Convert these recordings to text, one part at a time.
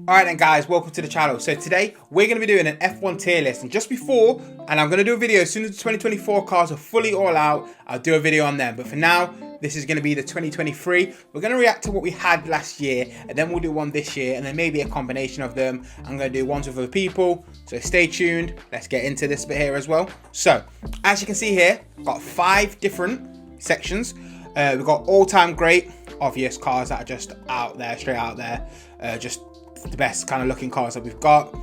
Alright then guys, welcome to the channel. So today we're going to be doing an F1 tier list, and just before, and I'm going to do a video as soon as the 2024 cars are fully all out, I'll do a video on them. But for now, this is going to be the 2023. We're going to react to what we had last year, and then we'll do one this year, and then maybe a combination of them. I'm going to do ones with other people, so stay tuned. Let's get into this bit here as well. So, as you can see here, I've got 5 different sections. We've got all-time great, obvious cars that are just out there, straight out there, just the best kind of looking cars that we've got.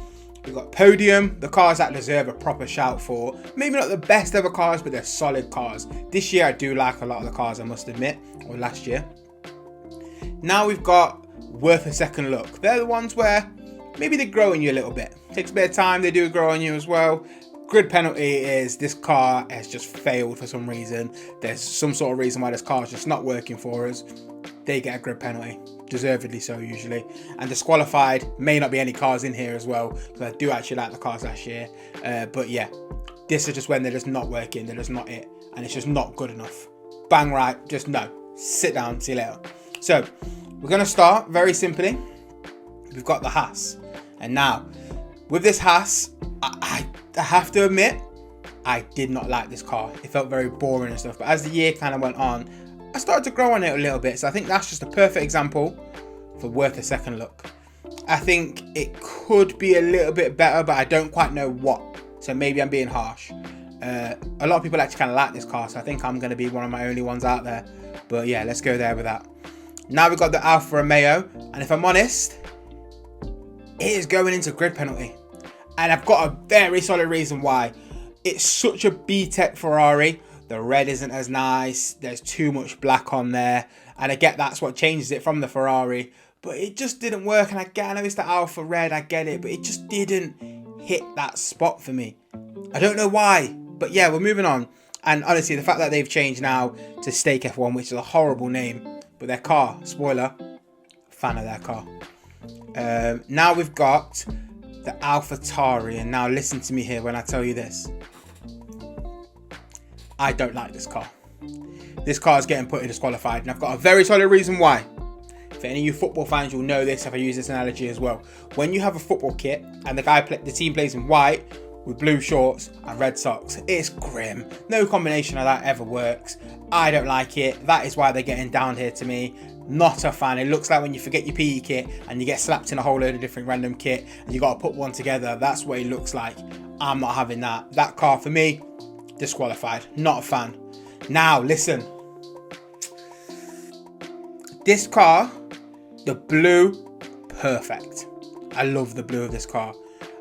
We've got podium, the cars that deserve a proper shout for. Maybe not the best ever cars, but they're solid cars. This year I do like a lot of the cars, I must admit, or last year. Now we've got worth a second look. They're the ones where maybe they grow on you a little bit. Takes a bit of time, they do grow on you as well. Grid penalty is this car has just failed for some reason. There's some sort of reason why this car is just not working for us. They get a grid penalty, deservedly so usually. And disqualified, may not be any cars in here as well, because I do actually like the cars last year. But yeah, this is just when they're just not working, they're just not it, and it's just not good enough. Bang right, just no. Sit down, see you later. So, we're going to start very simply. We've got the Haas. And now, with this Haas, I have to admit, I did not like this car. It felt very boring and stuff. But as the year kind of went on, I started to grow on it a little bit. So I think that's just a perfect example for worth a second look. I think it could be a little bit better, but I don't quite know what. So maybe I'm being harsh. A lot of people actually kind of like this car, so I think I'm going to be one of my only ones out there. But yeah, let's go there with that. Now we've got the Alfa Romeo. And if I'm honest, it is going into grid penalty. And I've got a very solid reason why. It's such a B-Tech Ferrari. The red isn't as nice. There's too much black on there. And I get that's what changes it from the Ferrari. But it just didn't work. And I know it's the Alfa red, I get it. But it just didn't hit that spot for me. I don't know why. But yeah, we're moving on. And honestly, the fact that they've changed now to Stake F1, which is a horrible name. But their car, spoiler, fan of their car. Now we've got the AlphaTauri, and now listen to me here when I tell you this. I don't like this car. This car is getting put in disqualified, and I've got a very solid reason why. For any of you football fans, you'll know this if I use this analogy as well. When you have a football kit and the team plays in white with blue shorts and red socks, it's grim. No combination of that ever works. I don't like it. That is why they're getting down here to me. Not a fan. It looks like when you forget your PE kit and you get slapped in a whole load of different random kit and you got to put one together. That's what it looks like. I'm not having that. That car for me, disqualified. Not a fan. Now listen. This car, the blue, perfect. I love the blue of this car.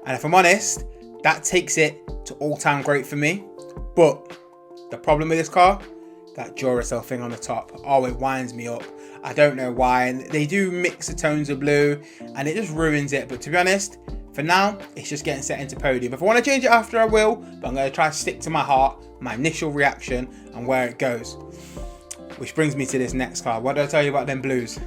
And if I'm honest, that takes it to all-time great for me. But the problem with this car, that Duracell thing on the top. Oh, it winds me up. I don't know why. And they do mix the tones of blue and it just ruins it. But to be honest, for now, it's just getting set into podium. If I want to change it after, I will. But I'm going to try to stick to my heart, my initial reaction and where it goes. Which brings me to this next car. What did I tell you about them blues?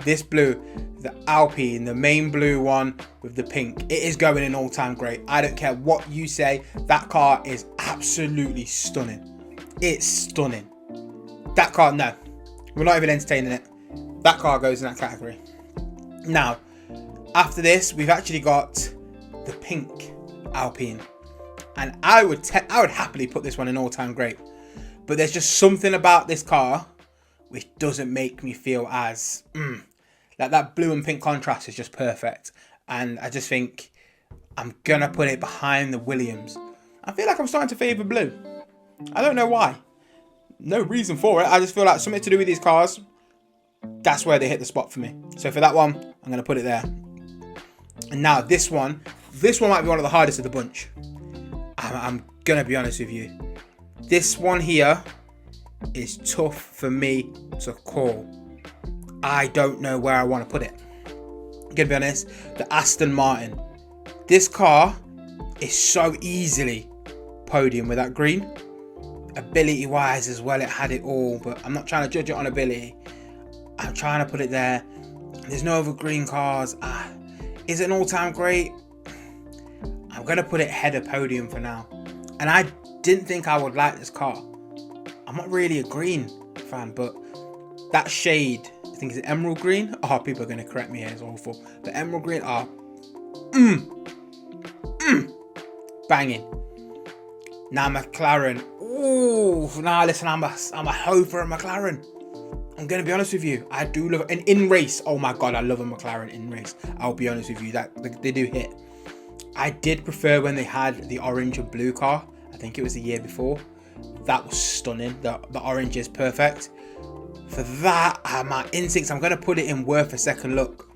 This blue, the Alpine, the main blue one with the pink. It is going in all-time great. I don't care what you say. That car is absolutely stunning. It's stunning. That car, no. We're not even entertaining it. That car goes in that category. Now, after this, we've actually got the pink Alpine. And I would happily put this one in all-time great. But there's just something about this car which doesn't make me feel as... Like that blue and pink contrast is just perfect. And I just think I'm going to put it behind the Williams. I feel like I'm starting to favour blue. I don't know why. No reason for it. I just feel like something to do with these cars. That's where they hit the spot for me. So for that one, I'm going to put it there. And now this one might be one of the hardest of the bunch. I'm going to be honest with you. This one here is tough for me to call. I don't know where I want to put it. I'm going to be honest. The Aston Martin. This car is so easily podium with that green. Ability wise as well, it had it all, but I'm not trying to judge it on ability. I'm trying to put it there. There's no other green cars. Is it an all-time great? I'm going to put it head of podium for now. And I didn't think I would like this car. I'm not really a green fan, but that shade, I think it's emerald green. Oh, people are going to correct me here, it's awful. The emerald green, Banging. Now McLaren. Ooh, nah, listen, I'm a hoe for a McLaren. I'm gonna be honest with you. I do love an in race. Oh my god, I love a McLaren in race. I'll be honest with you, that they do hit. I did prefer when they had the orange and blue car. I think it was the year before. That was stunning. The orange is perfect. For that, my instincts, I'm gonna put it in worth a second look.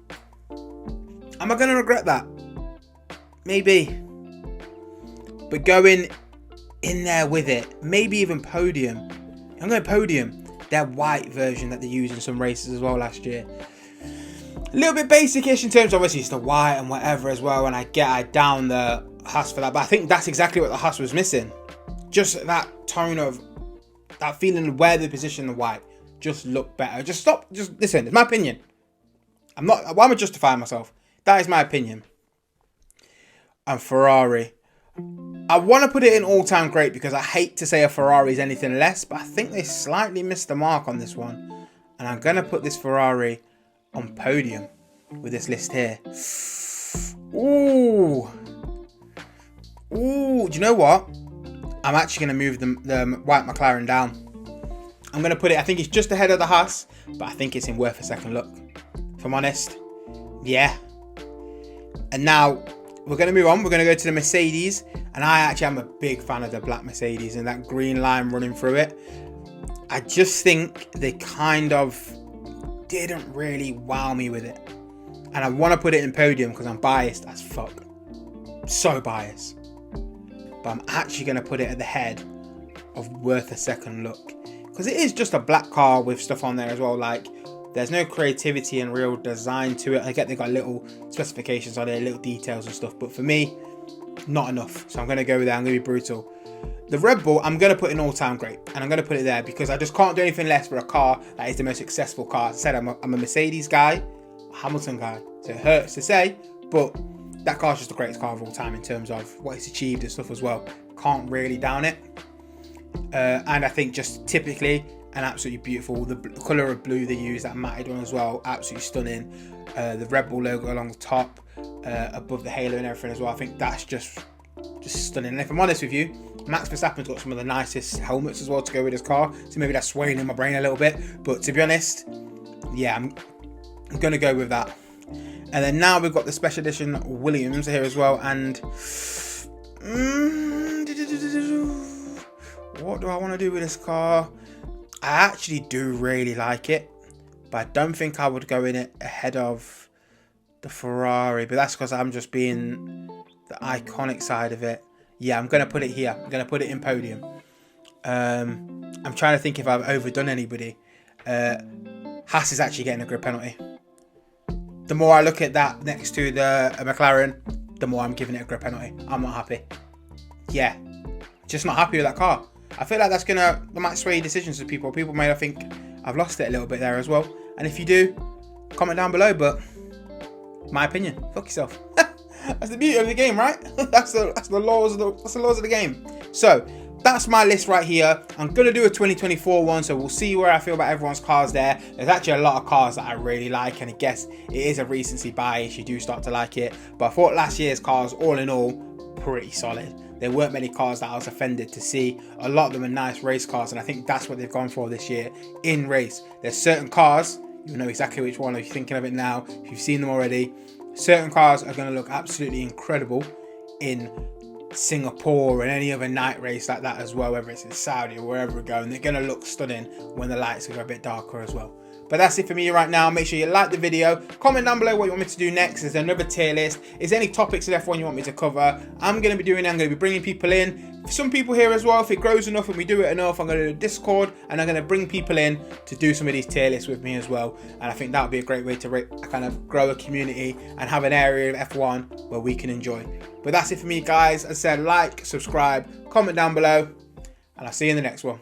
Am I gonna regret that? Maybe. But going in there with it, maybe even podium. I'm going podium. Their white version that they used in some races as well last year. A little bit basic-ish in terms of, obviously it's the white and whatever as well, and I down the Haas for that, but I think that's exactly what the Haas was missing. Just that tone of, that feeling of where they position the white just look better. Just listen, it's my opinion. Why am I justifying myself? That is my opinion. And Ferrari. I want to put it in all-time great because I hate to say a Ferrari is anything less, but I think they slightly missed the mark on this one. And I'm going to put this Ferrari on podium with this list here. Ooh. Ooh, do you know what? I'm actually going to move the white McLaren down. I'm going to put it, I think it's just ahead of the Haas, but I think it's in worth a second look. If I'm honest. Yeah. And now we're going to move on. We're going to go to the Mercedes. And I actually am a big fan of the black Mercedes and that green line running through it. I just think they kind of didn't really wow me with it. And I want to put it in podium because I'm biased as fuck. So biased. But I'm actually going to put it at the head of worth a second look. Because it is just a black car with stuff on there as well. Like, there's no creativity and real design to it. I get they got little specifications on there, little details and stuff. But for me, not enough. So I'm going to go with that. I'm going to be brutal. The Red Bull, I'm going to put in all-time great. And I'm going to put it there because I just can't do anything less for a car that is the most successful car. As I said, I'm a Mercedes guy, a Hamilton guy. So it hurts to say, but that car's just the greatest car of all time in terms of what it's achieved and stuff as well. Can't really down it. And I think just typically and absolutely beautiful. The colour of blue they use, that matted one as well, absolutely stunning. The Red Bull logo along the top, above the halo and everything as well. I think that's just stunning. And if I'm honest with you, Max Verstappen's got some of the nicest helmets as well to go with his car. So maybe that's swaying in my brain a little bit. But to be honest, yeah, I'm going to go with that. And then now we've got the Special Edition Williams here as well. And what do I want to do with this car? I actually do really like it, but I don't think I would go in it ahead of the Ferrari. But that's because I'm just being the iconic side of it. Yeah, I'm going to put it here. I'm going to put it in podium. I'm trying to think if I've overdone anybody. Haas is actually getting a grid penalty. The more I look at that next to the McLaren, the more I'm giving it a grid penalty. I'm not happy. Yeah, just not happy with that car. I feel like that might sway decisions to people. People may think I've lost it a little bit there as well. And if you do, comment down below. But my opinion, fuck yourself. That's the beauty of the game, right? that's the laws of the game. So that's my list right here. I'm gonna do a 2024 one, so we'll see where I feel about everyone's cars there. There's actually a lot of cars that I really like, and I guess it is a recency bias. You do start to like it, but I thought last year's cars, all in all, pretty solid. There weren't many cars that I was offended to see. A lot of them are nice race cars, and I think that's what they've gone for this year in race. There's certain cars, you'll know exactly which one if you're thinking of it now, if you've seen them already. Certain cars are going to look absolutely incredible in Singapore and any other night race like that as well, whether it's in Saudi or wherever we go, and they're going to look stunning when the lights are a bit darker as well. But that's it for me right now. Make sure you like the video. Comment down below what you want me to do next. Is there another tier list? Is there any topics of F1 you want me to cover? I'm going to be doing it. I'm going to be bringing people in. Some people here as well, if it grows enough and we do it enough, I'm going to do Discord and I'm going to bring people in to do some of these tier lists with me as well. And I think that would be a great way to kind of grow a community and have an area of F1 where we can enjoy. But that's it for me, guys. As I said, like, subscribe, comment down below, and I'll see you in the next one.